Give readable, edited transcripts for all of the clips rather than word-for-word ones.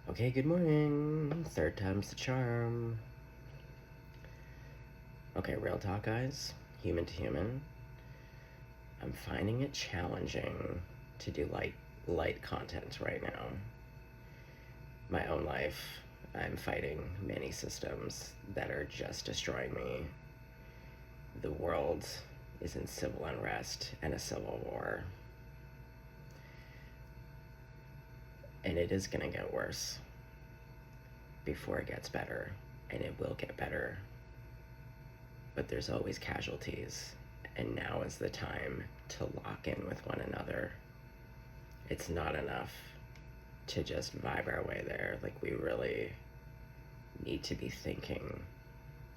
Okay, good morning. Third time's the charm. Okay, real talk, guys. Human to human. I'm finding it challenging to do light content right now. My own life, I'm fighting many systems that are just destroying me. The world is in civil unrest and a civil war. And it is gonna get worse before it gets better, and it will get better. But there's always casualties, and now is the time to lock in with one another. It's not enough to just vibe our way there. Like, we really need to be thinking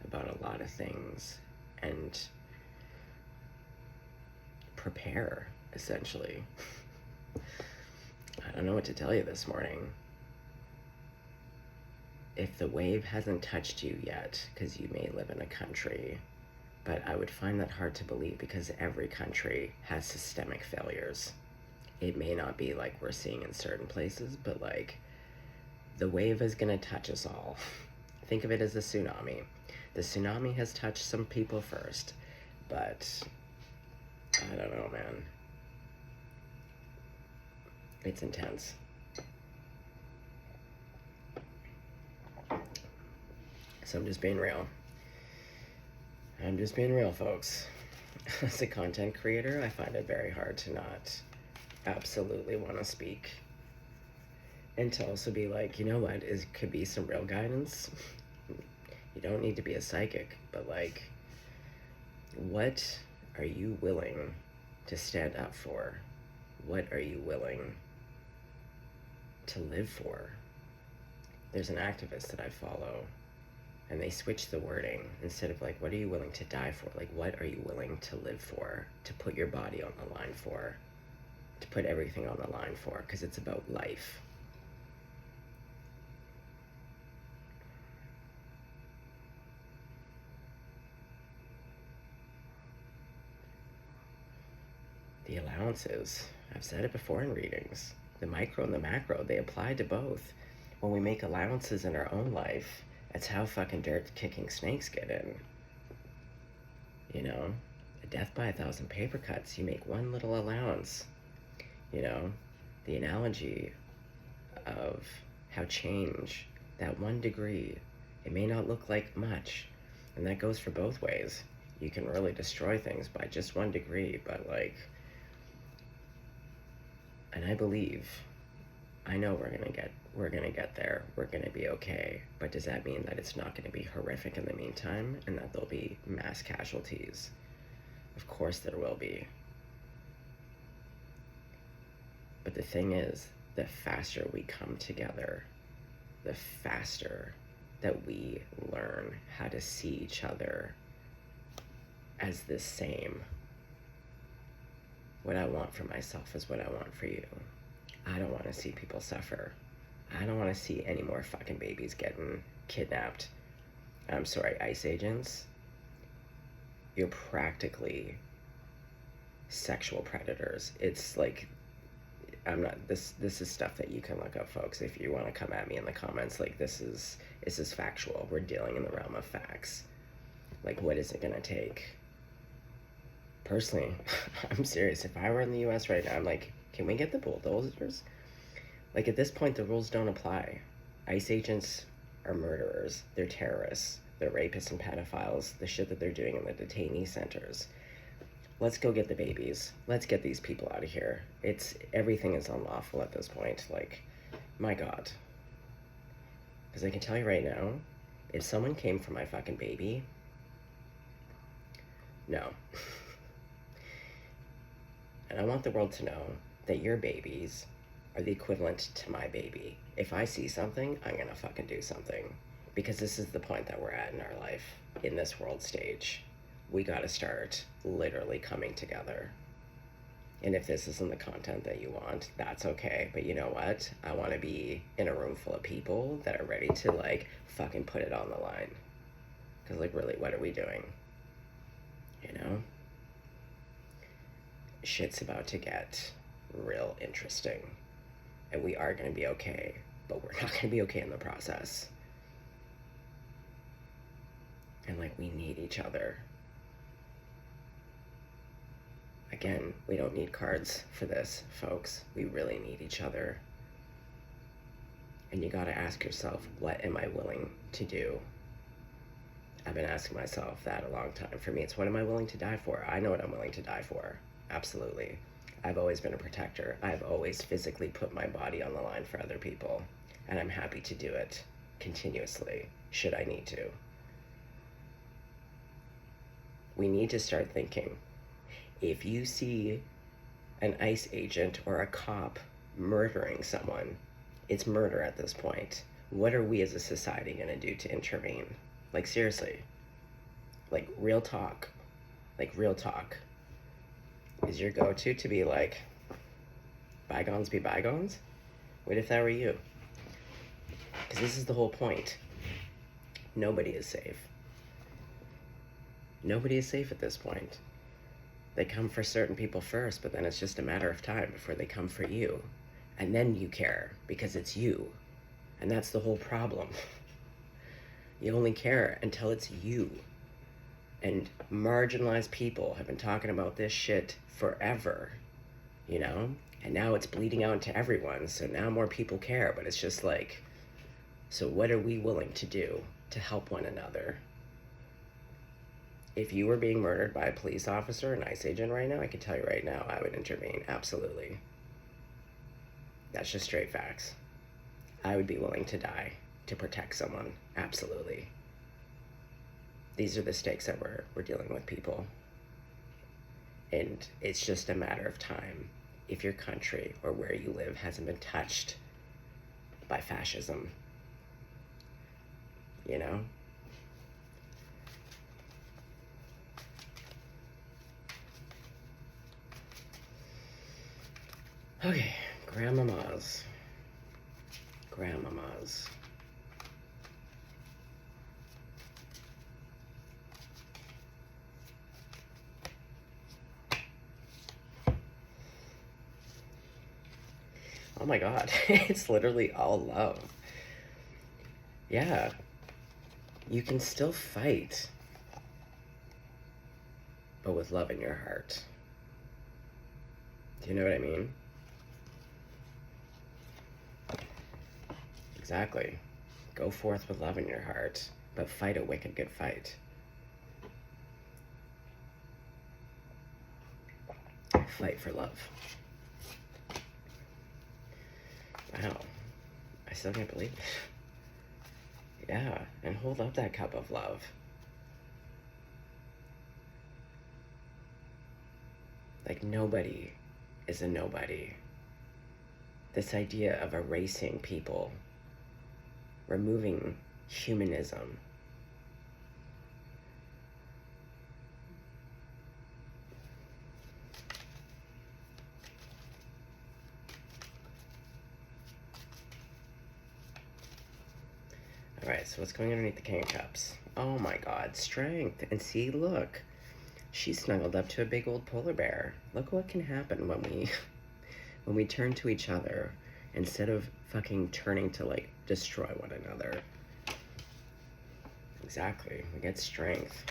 about a lot of things and prepare, essentially. I don't know what to tell you this morning. If the wave hasn't touched you yet, because you may live in a country, but I would find that hard to believe because every country has systemic failures. It may not be like we're seeing in certain places, but like the wave is gonna touch us all. Think of it as a tsunami. The tsunami has touched some people first, but I don't know, man. It's intense. So I'm just being real. I'm just being real, folks. As a content creator, I find it very hard to not absolutely want to speak. And to also be like, you know what, could be some real guidance. You don't need to be a psychic, but like, what are you willing to stand up for? What are you willing to live for? There's an activist that I follow, and they switch the wording. Instead of like, what are you willing to die for? Like, what are you willing to live for? To put your body on the line for? To put everything on the line for? Because it's about life. The allowances, I've said it before in readings, the micro and the macro, they apply to both. When we make allowances in our own life, that's how fucking dirt kicking snakes get in. You know, a death by 1,000 paper cuts, you make one little allowance. You know, the analogy of how change, that 1 degree, it may not look like much, and that goes for both ways. You can really destroy things by just 1 degree, but like, and I believe, I know we're gonna get there. We're gonna be okay. But does that mean that it's not gonna be horrific in the meantime, and that there'll be mass casualties? Of course there will be. But the thing is, the faster we come together, the faster that we learn how to see each other as the same. What I want for myself is what I want for you. I don't want to see people suffer. I don't want to see any more fucking babies getting kidnapped. I'm sorry, ICE agents. You're practically sexual predators. It's like, I'm not, this is stuff that you can look up, folks, if you want to come at me in the comments. Like, this is factual. We're dealing in the realm of facts. Like, what is it gonna take? Personally, I'm serious. If I were in the US right now, I'm like, can we get the bulldozers? Like, at this point, the rules don't apply. ICE agents are murderers. They're terrorists. They're rapists and pedophiles. The shit that they're doing in the detainee centers. Let's go get the babies. Let's get these people out of here. Everything is unlawful at this point. Like, my God. Because I can tell you right now, if someone came for my fucking baby, no. And I want the world to know that your babies are the equivalent to my baby. If I see something, I'm gonna fucking do something. Because this is the point that we're at in our life, in this world stage. We gotta start literally coming together. And if this isn't the content that you want, that's okay. But you know what? I wanna be in a room full of people that are ready to like fucking put it on the line. Because like, really, what are we doing? You know? Shit's about to get real interesting, and we are going to be okay. but we're not going to be okay in the process. And like, we need each other. Again, we don't need cards for this, folks. We really need each other. And you got to ask yourself, what am I willing to do? I've been asking myself that a long time. For me, it's what am I willing to die for? I know what I'm willing to die for. Absolutely. I've always been a protector. I've always physically put my body on the line for other people. And I'm happy to do it continuously, should I need to. We need to start thinking. If you see an ICE agent or a cop murdering someone, it's murder at this point. What are we as a society going to do to intervene? Like, seriously. Like, real talk. Like, real talk. Is your go-to to be like, bygones be bygones? What if that were you? Because this is the whole point. Nobody is safe. Nobody is safe at this point. They come for certain people first, but then it's just a matter of time before they come for you. And then you care, because it's you. And that's the whole problem. You only care until it's you. And marginalized people have been talking about this shit forever, you know? And now it's bleeding out into everyone, so now more people care, but it's just like, so what are we willing to do to help one another? If you were being murdered by a police officer, an ICE agent right now, I can tell you right now, I would intervene, absolutely. That's just straight facts. I would be willing to die to protect someone, absolutely. These are the stakes that we're dealing with, people. And it's just a matter of time if your country or where you live hasn't been touched by fascism. You know? Okay, grandmamas. Grandmamas. Oh my God, it's literally all love. Yeah, you can still fight, but with love in your heart. Do you know what I mean? Exactly. Go forth with love in your heart, but fight a wicked good fight. Fight for love. Wow. I still can't believe it. Yeah, and hold up that cup of love. Like, nobody is a nobody. This idea of erasing people, removing humanism. All right, so what's going underneath the King of Cups? Oh my God, strength. And see, look, she's snuggled up to a big old polar bear. Look what can happen when we turn to each other instead of fucking turning to like destroy one another. Exactly, we get strength.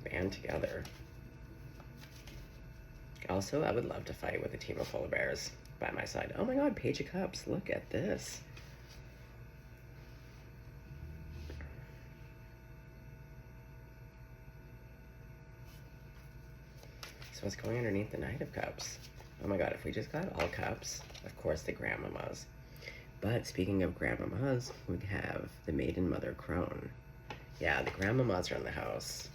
Band together. Also, I would love to fight with a team of polar bears by my side. Oh my God, Page of Cups, look at this. So what's going underneath the Knight of Cups? Oh my God, if we just got all cups, of course the grandmamas. But speaking of grandmamas, we have the Maiden Mother Crone. Yeah, the grandmamas are in the house.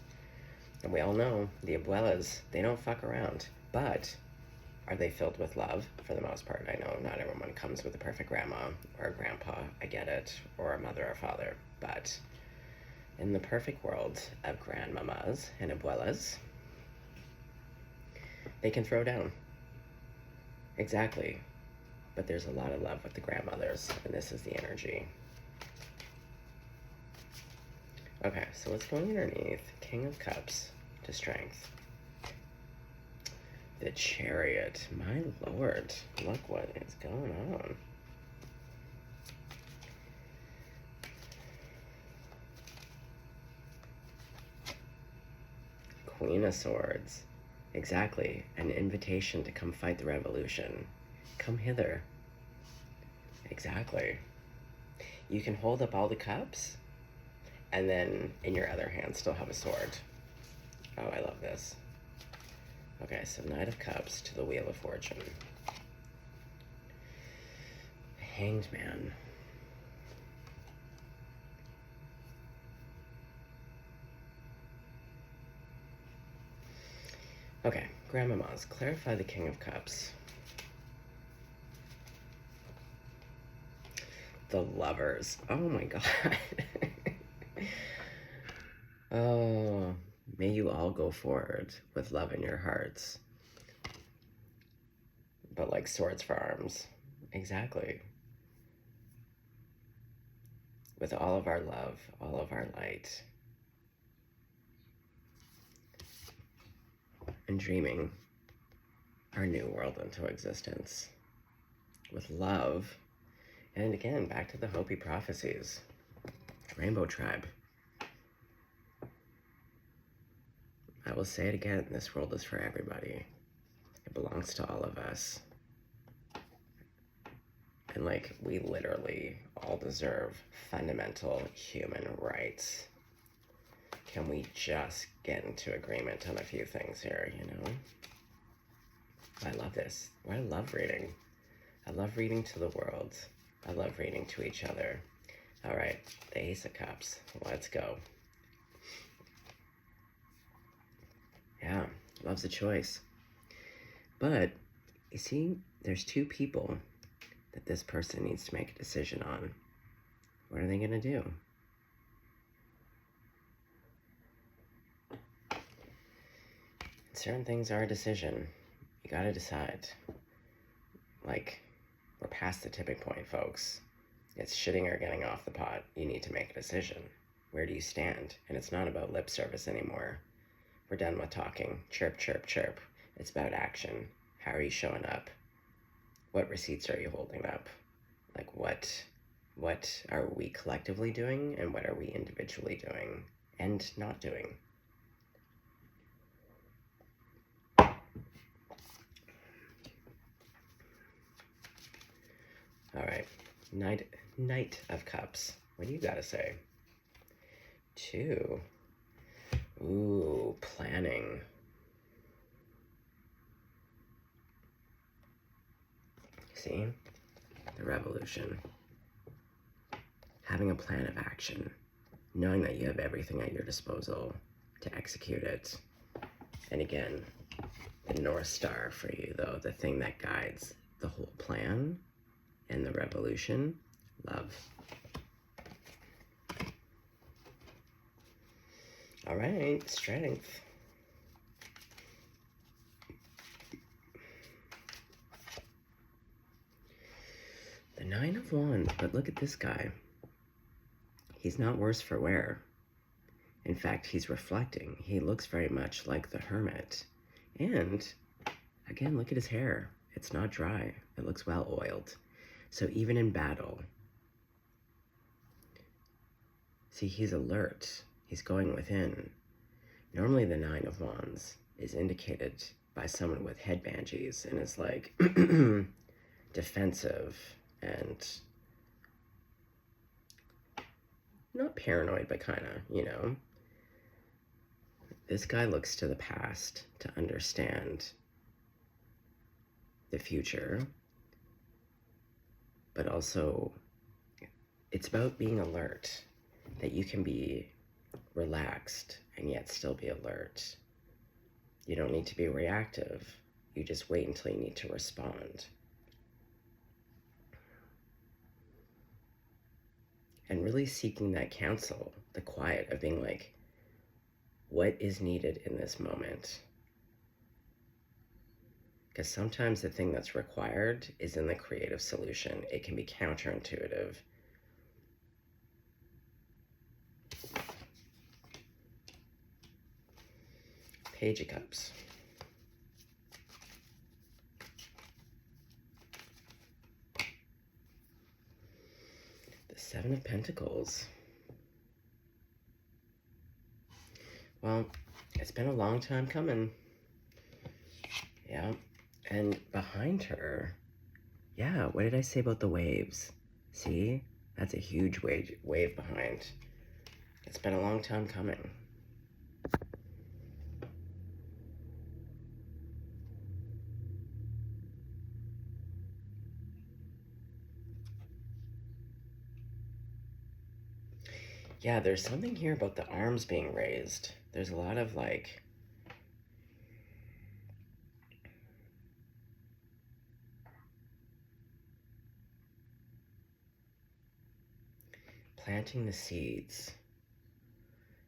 And we all know the abuelas, they don't fuck around. But are they filled with love? For the most part, I know not everyone comes with a perfect grandma or a grandpa, I get it, or a mother or father. But in the perfect world of grandmamas and abuelas, they can throw down. Exactly. But there's a lot of love with the grandmothers, and this is the energy. Okay, so what's going underneath? King of Cups to Strength. The Chariot. My lord. Look what is going on. Queen of Swords. Exactly. An invitation to come fight the revolution. Come hither. Exactly. You can hold up all the cups, and then in your other hand still have a sword. Oh, I love this. Okay, so Knight of Cups to the Wheel of Fortune. Hanged Man. Okay, Grandmama's. Clarify the King of Cups. The Lovers. Oh my god. Oh, may you all go forward with love in your hearts. But like swords for arms. Exactly. With all of our love, all of our light. And dreaming our new world into existence. With love. And again, back to the Hopi prophecies. Rainbow Tribe. I will say it again, this world is for everybody. It belongs to all of us. And like, we literally all deserve fundamental human rights. Can we just get into agreement on a few things here, you know? I love this. I love reading. I love reading to the world. I love reading to each other. All right, the Ace of Cups. Let's go. Yeah, love's a choice. But, you see, there's two people that this person needs to make a decision on. What are they going to do? Certain things are a decision. You got to decide. Like, we're past the tipping point, folks. It's shitting or getting off the pot. You need to make a decision. Where do you stand? And it's not about lip service anymore. We're done with talking. Chirp, chirp, chirp. It's about action. How are you showing up? What receipts are you holding up? Like, what are we collectively doing, and what are we individually doing and not doing? All right, Knight of Cups. What do you gotta say? 2. Ooh, planning. See? The revolution. Having a plan of action. Knowing that you have everything at your disposal to execute it. And again, the North Star for you, though, the thing that guides the whole plan and the revolution, love. All right, Strength. The 9 of Wands, but look at this guy. He's not worse for wear. In fact, he's reflecting. He looks very much like the Hermit. And, again, look at his hair. It's not dry. It looks well oiled. So even in battle, see, he's alert. He's going within. Normally the 9 of Wands is indicated by someone with head bandages and is like defensive and not paranoid, but kind of, you know. This guy looks to the past to understand the future, but also it's about being alert, that you can be relaxed and yet still be alert. You don't need to be reactive. You just wait until you need to respond. And really seeking that counsel, the quiet of being like, what is needed in this moment? Because sometimes the thing that's required is in the creative solution. It can be counterintuitive. Page of Cups. Seven of Pentacles. Well, it's been a long time coming. Yeah. And behind her, yeah, what did I say about the waves? See? That's a huge wave behind. It's been a long time coming. Yeah, there's something here about the arms being raised. There's a lot of like... planting the seeds.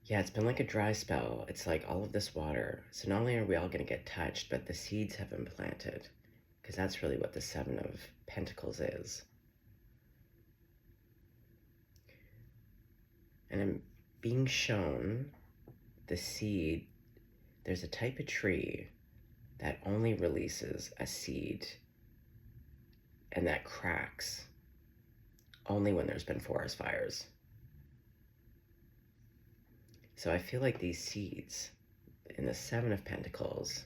Yeah, it's been like a dry spell. It's like all of this water. So not only are we all going to get touched, but the seeds have been planted. Because that's really what the Seven of Pentacles is. And I'm being shown the seed. There's a type of tree that only releases a seed and that cracks only when there's been forest fires. So I feel like these seeds in the Seven of Pentacles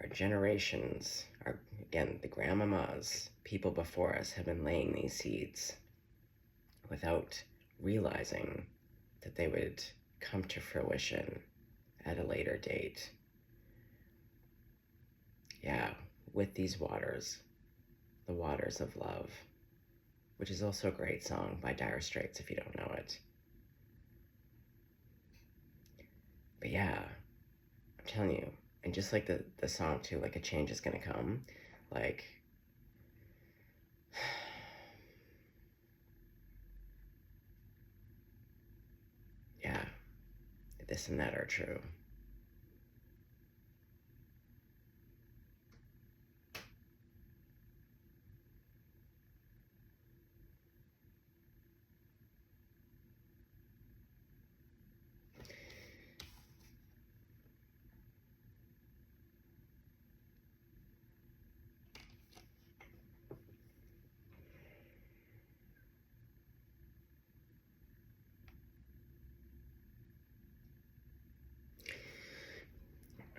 are generations, are again the grandmamas, people before us have been laying these seeds without realizing that they would come to fruition at a later date. Yeah, with these waters, the waters of love, which is also a great song by Dire Straits if you don't know it. But yeah, I'm telling you, and just like the song too, like a change is gonna come, like yeah, this and that are true.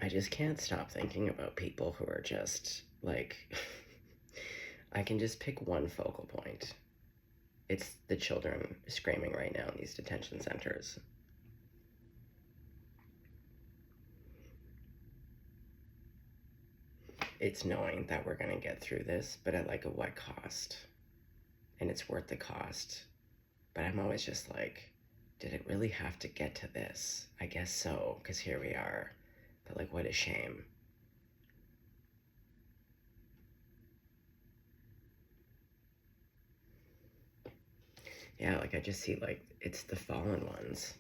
I just can't stop thinking about people who are just like, I can just pick one focal point. It's the children screaming right now in these detention centers. It's knowing that we're gonna get through this, but at like a what cost? And it's worth the cost. But I'm always just like, did it really have to get to this? I guess so, because here we are. But like, what a shame. Yeah, like I just see like, it's the fallen ones.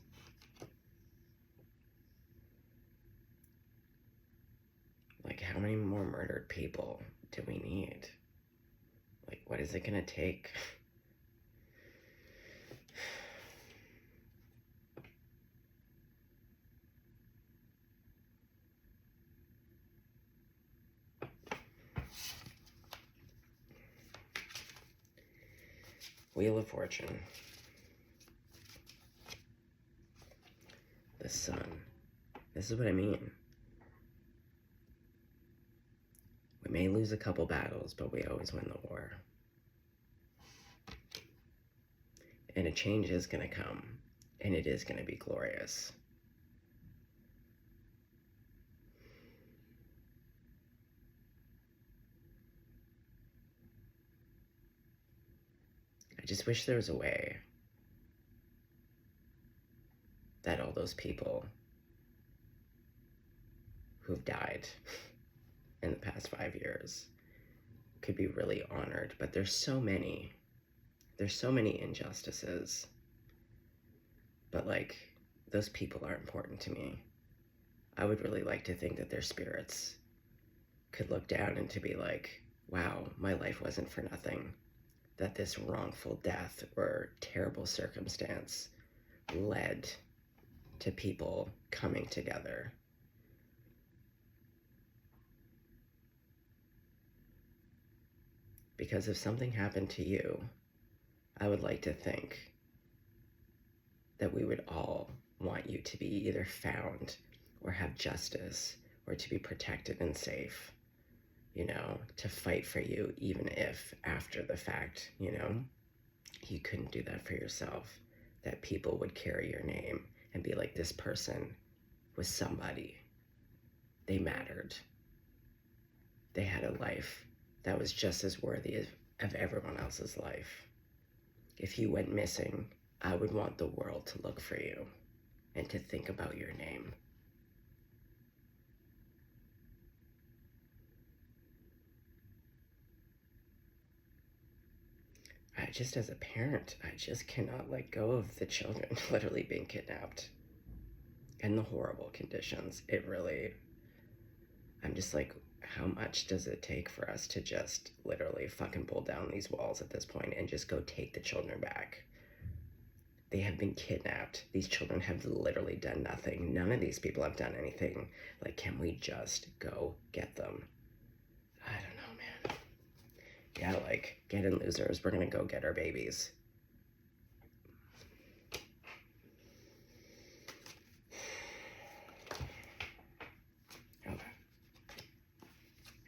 Like, how many more murdered people do we need? Like, what is it gonna take? Wheel of Fortune. The Sun. This is what I mean. We may lose a couple battles, but we always win the war. And a change is gonna come, and it is gonna be glorious. I just wish there was a way that all those people who've died in the past 5 years could be really honored, but there's so many injustices. But like, those people are important to me. I would really like to think that their spirits could look down and to be like, wow, my life wasn't for nothing. That this wrongful death or terrible circumstance led to people coming together. Because if something happened to you, I would like to think that we would all want you to be either found or have justice or to be protected and safe, you know, to fight for you, even if after the fact, you know, you couldn't do that for yourself, that people would carry your name and be like, this person was somebody. They mattered. They had a life that was just as worthy of everyone else's life. If you went missing, I would want the world to look for you and to think about your name. As a parent, I just cannot let go of the children literally being kidnapped and the horrible conditions. I'm just like, how much does it take for us to just literally fucking pull down these walls at this point and just go take the children back? They have been kidnapped. These children have literally done nothing. None of these people have done anything. Like, can we just go get them? I don't know, man. Yeah, like, get in, losers. We're gonna go get our babies. Okay.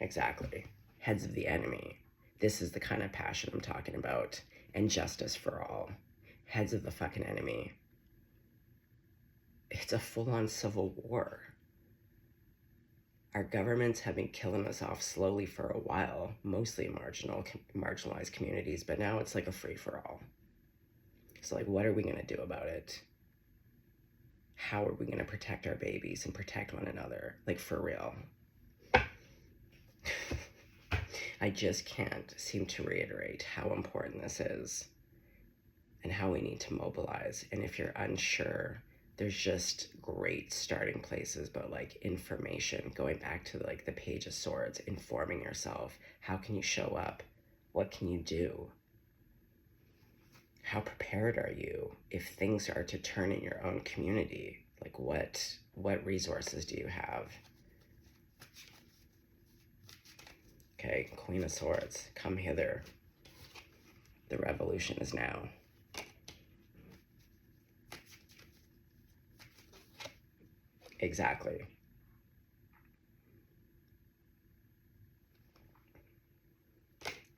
Exactly. Heads of the enemy. This is the kind of passion I'm talking about. And justice for all. Heads of the fucking enemy. It's a full-on civil war. Our governments have been killing us off slowly for a while, mostly marginalized communities, but now it's like a free-for-all. So like, what are we gonna do about it? How are we gonna protect our babies and protect one another? Like, for real. I just can't seem to reiterate how important this is and how we need to mobilize. And if you're unsure, there's just great starting places, but like information, going back to like the Page of Swords, informing yourself. How can you show up? What can you do? How prepared are you if things are to turn in your own community? Like, what resources do you have? Okay, Queen of Swords, come hither. The revolution is now. Exactly.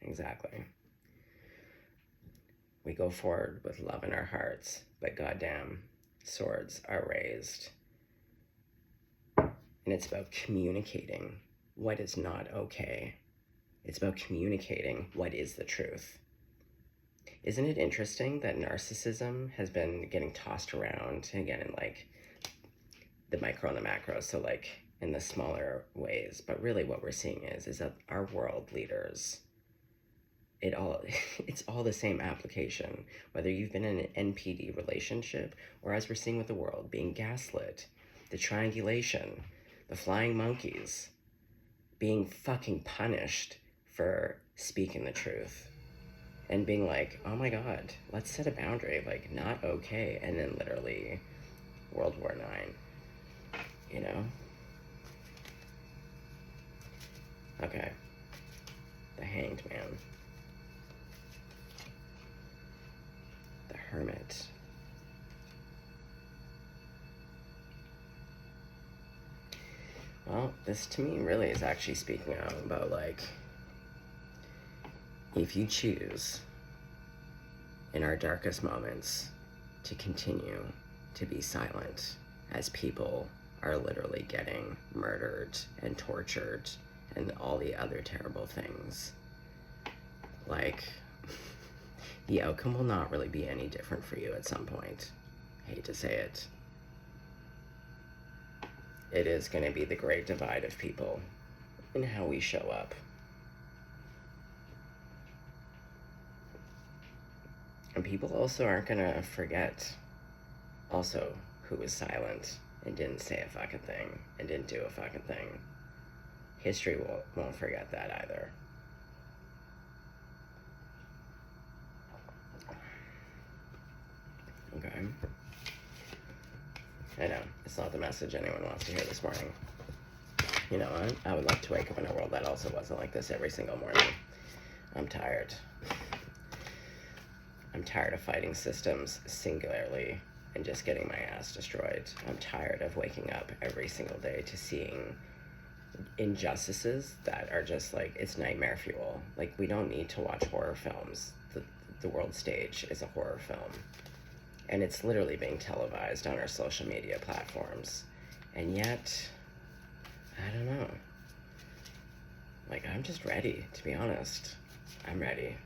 Exactly. We go forward with love in our hearts, but goddamn, swords are raised. And it's about communicating what is not okay. It's about communicating what is the truth. Isn't it interesting that narcissism has been getting tossed around again in like the micro and the macro, so like in the smaller ways, but really what we're seeing is that our world leaders, it's all the same application, whether you've been in an NPD relationship or, as we're seeing with the world, being gaslit, the triangulation, the flying monkeys, being fucking punished for speaking the truth and being like, oh my god, let's set a boundary, like, not okay, and then literally World War IX, you know? Okay. The Hanged Man. The Hermit. Well, this to me really is actually speaking out about, like, if you choose in our darkest moments to continue to be silent as people are literally getting murdered and tortured and all the other terrible things, like, the outcome will not really be any different for you at some point. I hate to say it. It is going to be the great divide of people in how we show up. And people also aren't going to forget also who was silent and didn't say a fucking thing and didn't do a fucking thing. History won't forget that either. Okay. I know, it's not the message anyone wants to hear this morning. You know what? I would like to wake up in a world that also wasn't like this every single morning. I'm tired. I'm tired of fighting systems singularly and just getting my ass destroyed. I'm tired of waking up every single day to seeing injustices that are just like, it's nightmare fuel. Like, we don't need to watch horror films. The world stage is a horror film, and it's literally being televised on our social media platforms. And yet, I don't know. Like, I'm just ready, to be honest. I'm ready.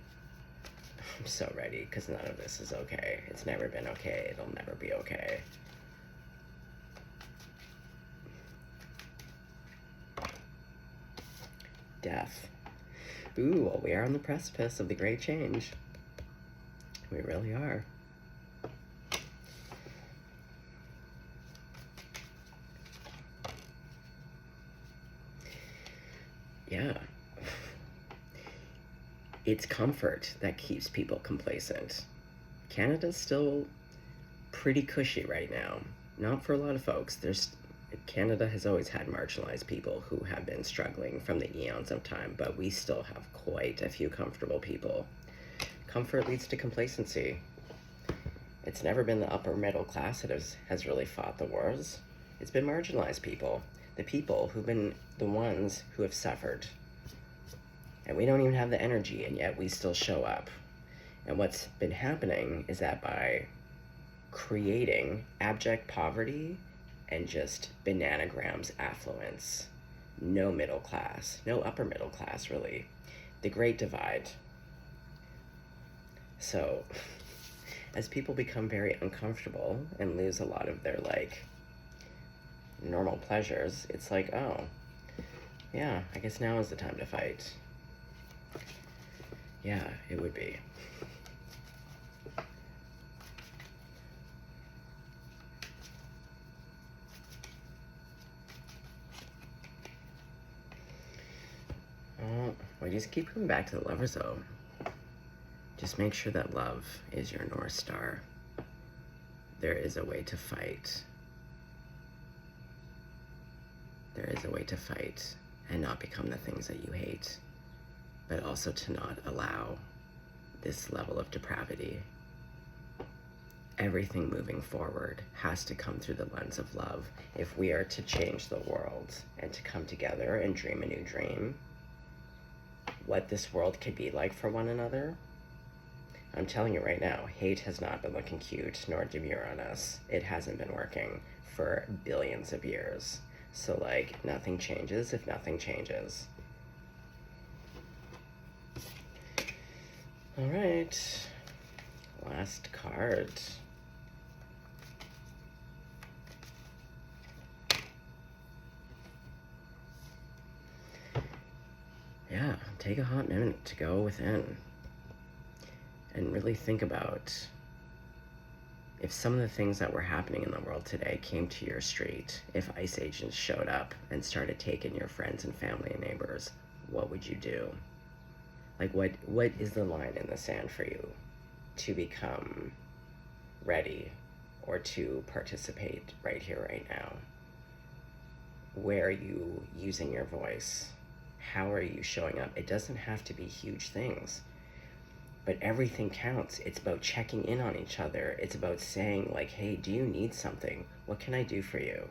I'm so ready, because none of this is okay. It's never been okay. It'll never be okay. Death. Ooh, well, we are on the precipice of the great change. We really are. Yeah. It's comfort that keeps people complacent. Canada's still pretty cushy right now. Not for a lot of folks. Canada has always had marginalized people who have been struggling from the eons of time, but we still have quite a few comfortable people. Comfort leads to complacency. It's never been the upper middle class that has really fought the wars. It's been marginalized people, the people who've been the ones who have suffered. And we don't even have the energy, and yet we still show up. And what's been happening is that by creating abject poverty and just bananagrams affluence, no middle class, no upper middle class really, the great divide. So as people become very uncomfortable and lose a lot of their like normal pleasures, it's like, oh yeah, I guess now is the time to fight. Yeah, it would be. We just keep coming back to the Lover Zone. Just make sure that love is your North Star. There is a way to fight. There is a way to fight and not become the things that you hate, but also to not allow this level of depravity. Everything moving forward has to come through the lens of love. If we are to change the world and to come together and dream a new dream, what this world could be like for one another, I'm telling you right now, hate has not been looking cute nor demure on us. It hasn't been working for billions of years. So like, nothing changes if nothing changes. All right, last card. Yeah, take a hot minute to go within and really think about if some of the things that were happening in the world today came to your street, if ICE agents showed up and started taking your friends and family and neighbors, what would you do? Like, what is the line in the sand for you to become ready or to participate right here, right now? Where are you using your voice? How are you showing up? It doesn't have to be huge things, but everything counts. It's about checking in on each other. It's about saying like, hey, do you need something? What can I do for you?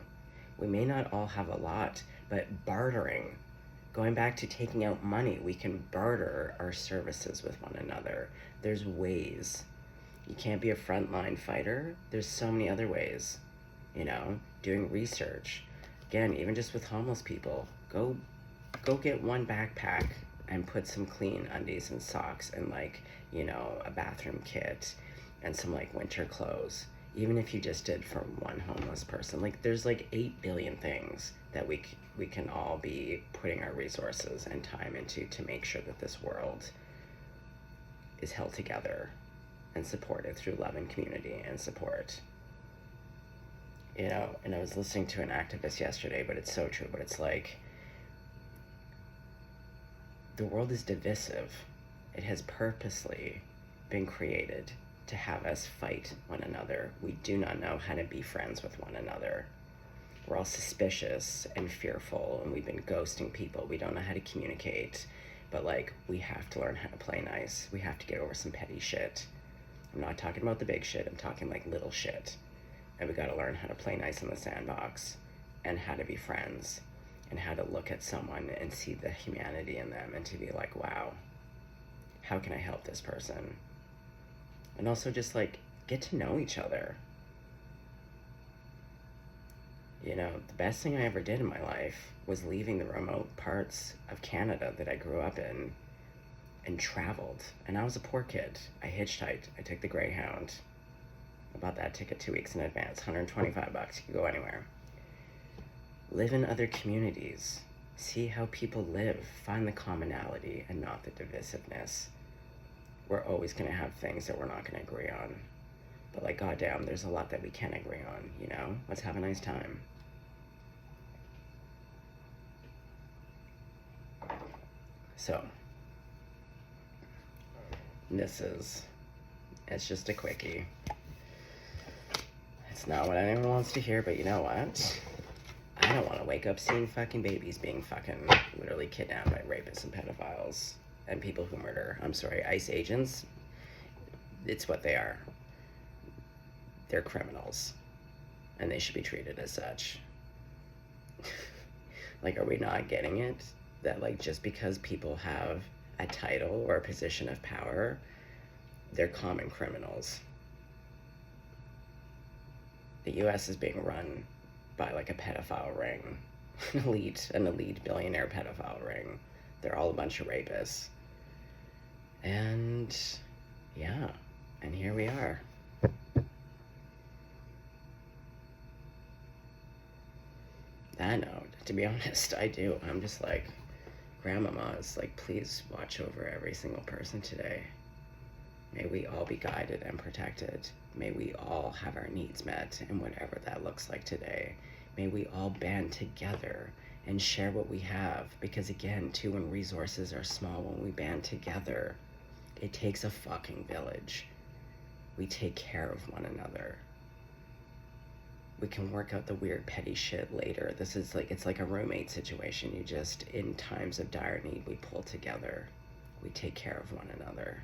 We may not all have a lot, but bartering, going back to taking out money, we can barter our services with one another. There's ways. You can't be a frontline fighter. There's so many other ways, doing research. Again, even just with homeless people, go get one backpack and put some clean undies and socks and a bathroom kit and some winter clothes. Even if you just did for one homeless person, there's 8 billion things that we can all be putting our resources and time into to make sure that this world is held together and supported through love and community and support. And I was listening to an activist yesterday, but it's so true, but it's the world is divisive. It has purposely been created to have us fight one another. We do not know how to be friends with one another. We're all suspicious and fearful, and we've been ghosting people. We don't know how to communicate, but we have to learn how to play nice. We have to get over some petty shit. I'm not talking about the big shit. I'm talking like little shit. And we got to learn how to play nice in the sandbox and how to be friends and how to look at someone and see the humanity in them and to be like, wow, how can I help this person? And also just like get to know each other. You know, the best thing I ever did in my life was leaving the remote parts of Canada that I grew up in and traveled. And I was a poor kid. I hitchhiked. I took the Greyhound. I bought that ticket 2 weeks in advance, $125. You could go anywhere. Live in other communities. See how people live. Find the commonality and not the divisiveness. We're always going to have things that we're not going to agree on. But like, goddamn, there's a lot that we can agree on, you know? Let's have a nice time. So, it's just a quickie. It's not what anyone wants to hear, but you know what? I don't want to wake up seeing fucking babies being fucking literally kidnapped by rapists and pedophiles and people who murder. I'm sorry, ICE agents. It's what they are. They're criminals. And they should be treated as such. Like, are we not getting it? That, like, just because people have a title or a position of power, they're common criminals. The US is being run by, like, a pedophile ring. an elite billionaire pedophile ring. They're all a bunch of rapists. And, yeah. And here we are. That note, to be honest, I do. I'm just like, grandmama's like, please watch over every single person today. May we all be guided and protected. May we all have our needs met, and whatever that looks like today. May we all band together and share what we have. Because again, too, when resources are small, when we band together, it takes a fucking village. We take care of one another. We can work out the weird petty shit later. This is like, it's like a roommate situation. You just, in times of dire need, we pull together. We take care of one another.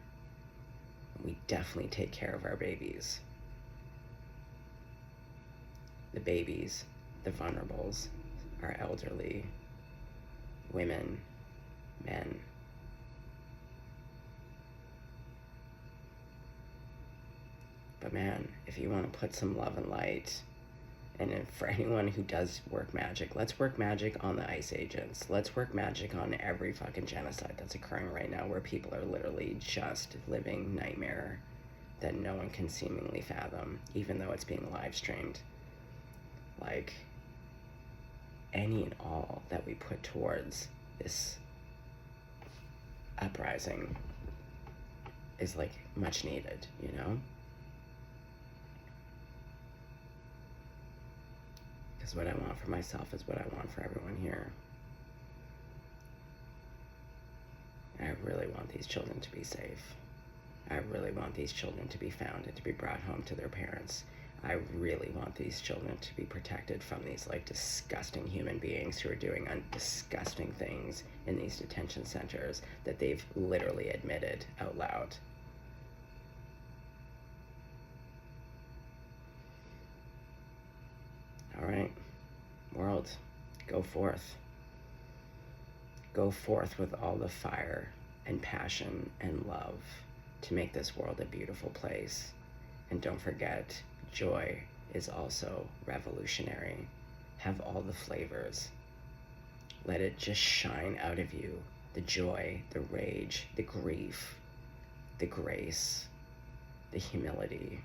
We definitely take care of our babies. The babies, the vulnerables, our elderly, women, men. But man, if you want to put some love and light, and if for anyone who does work magic, let's work magic on the ICE agents. Let's work magic on every fucking genocide that's occurring right now, where people are literally just living nightmare that no one can seemingly fathom, even though it's being live streamed. Like, any and all that we put towards this uprising is like much needed, you know? Because what I want for myself is what I want for everyone here. I really want these children to be safe. I really want these children to be found and to be brought home to their parents. I really want these children to be protected from these like disgusting human beings who are doing disgusting things in these detention centers that they've literally admitted out loud. All right, world, go forth. Go forth with all the fire and passion and love to make this world a beautiful place. And don't forget, joy is also revolutionary. Have all the flavors. Let it just shine out of you. The joy, the rage, the grief, the grace, the humility.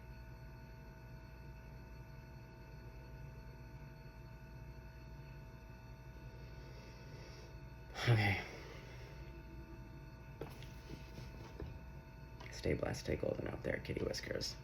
Okay. Stay blessed, stay golden out there, kitty whiskers.